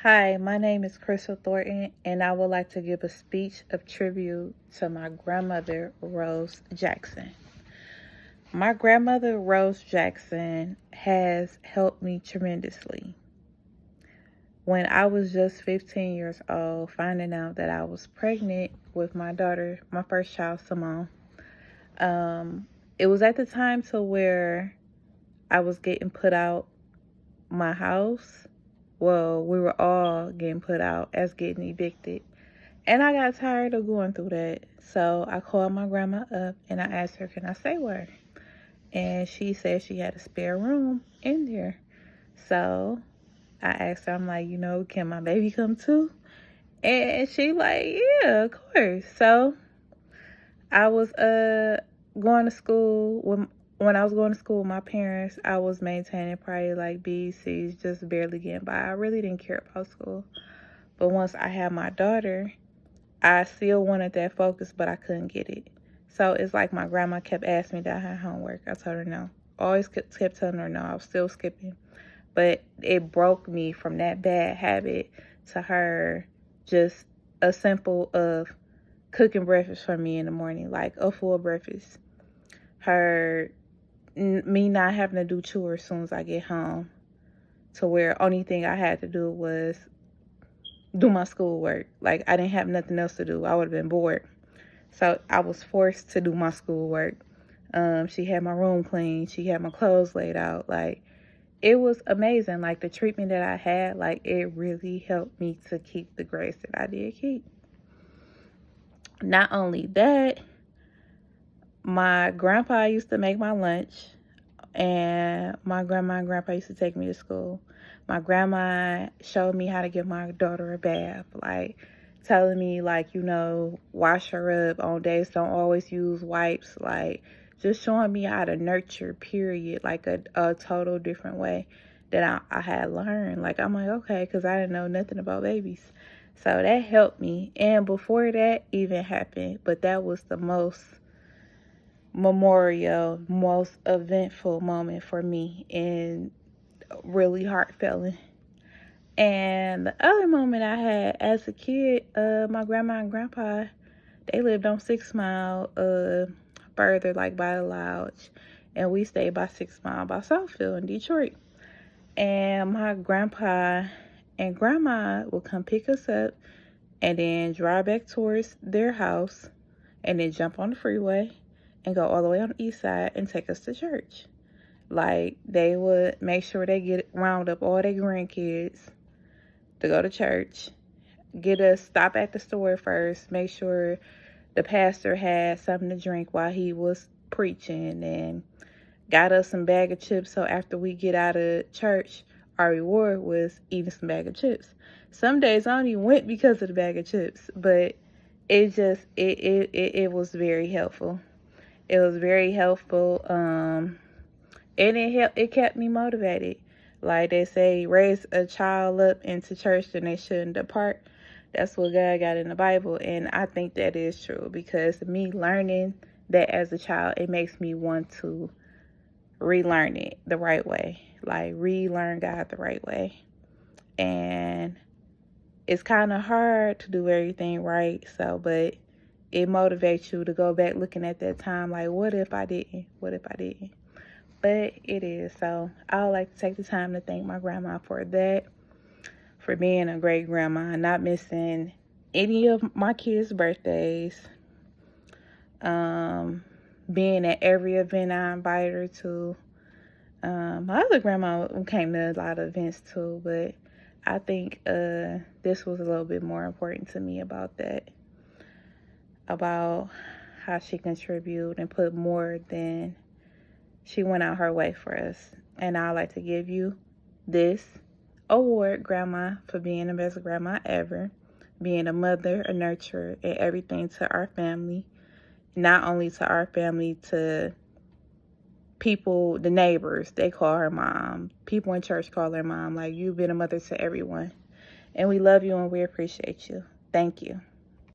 Hi, my name is Crystal Thornton, and I would like to give a speech of tribute to my grandmother, Rose Jackson. My grandmother, Rose Jackson, has helped me tremendously. When I was just 15 years old, finding out that I was pregnant with my daughter, my first child, Simone, it was at the time to where I was getting put out my house. Well, we were all getting put out as getting evicted. And I got tired of going through that. So I called my grandma up and I asked her, can I stay with her? And she said she had a spare room in there. So I asked her, I'm like, can my baby come too? And she like, yeah, of course. So I was going to school when I was going to school with my parents. I was maintaining probably like B's, C's, just barely getting by. I really didn't care about school. But once I had my daughter, I still wanted that focus, but I couldn't get it. So it's like my grandma kept asking me that I had homework. I told her no. Always kept telling her no. I was still skipping. But it broke me from that bad habit to her just a simple of cooking breakfast for me in the morning, like a full breakfast. Me not having to do chores as soon as I get home, to where only thing I had to do was do my schoolwork. Like, I didn't have nothing else to do. I would have been bored. So I was forced to do my schoolwork. She had my room clean. She had my clothes laid out. Like, it was amazing. Like, the treatment that I had, like, it really helped me to keep the grades that I did keep. Not only that, my grandpa used to make my lunch, and my grandma and grandpa used to take me to school. My grandma showed me how to give my daughter a bath, like telling me, like, wash her up on days, don't always use wipes, like just showing me how to nurture, period, like a total different way that I had learned. Like, I'm like, okay, because I didn't know nothing about babies. So that helped me. And before that even happened, but that was the most most eventful moment for me and really heartfelt. And the other moment I had as a kid, my grandma and grandpa, they lived on 6 Mile, further, like by the lodge, and we stayed by 6 Mile by Southfield in Detroit. And my grandpa and grandma would come pick us up and then drive back towards their house and then jump on the freeway and go all the way on the east side and take us to church. Like, they would make sure they round up all their grandkids to go to church, get us, stop at the store first, make sure the pastor had something to drink while he was preaching, and got us some bag of chips. So after we get out of church, our reward was eating some bag of chips. Some days I only went because of the bag of chips, but it was very helpful. It was very helpful. And it kept me motivated. Like they say, raise a child up into church and they shouldn't depart. That's what God got in the Bible. And I think that is true, because me learning that as a child, it makes me want to relearn it the right way. Like, relearn God the right way. And it's kind of hard to do everything right. But it motivates you to go back looking at that time like, what if I didn't? What if I didn't? But it is. So I would like to take the time to thank my grandma for that, for being a great grandma, not missing any of my kids' birthdays, being at every event I invited her to. My other grandma came to a lot of events too, but I think this was a little bit more important to me about that, about how she contributed and put more than she went out her way for us. And I'd like to give you this award, Grandma, for being the best grandma ever, being a mother, a nurturer, and everything to our family. Not only to our family, to people, the neighbors, they call her mom. People in church call her mom. Like, you've been a mother to everyone. And we love you and we appreciate you. Thank you.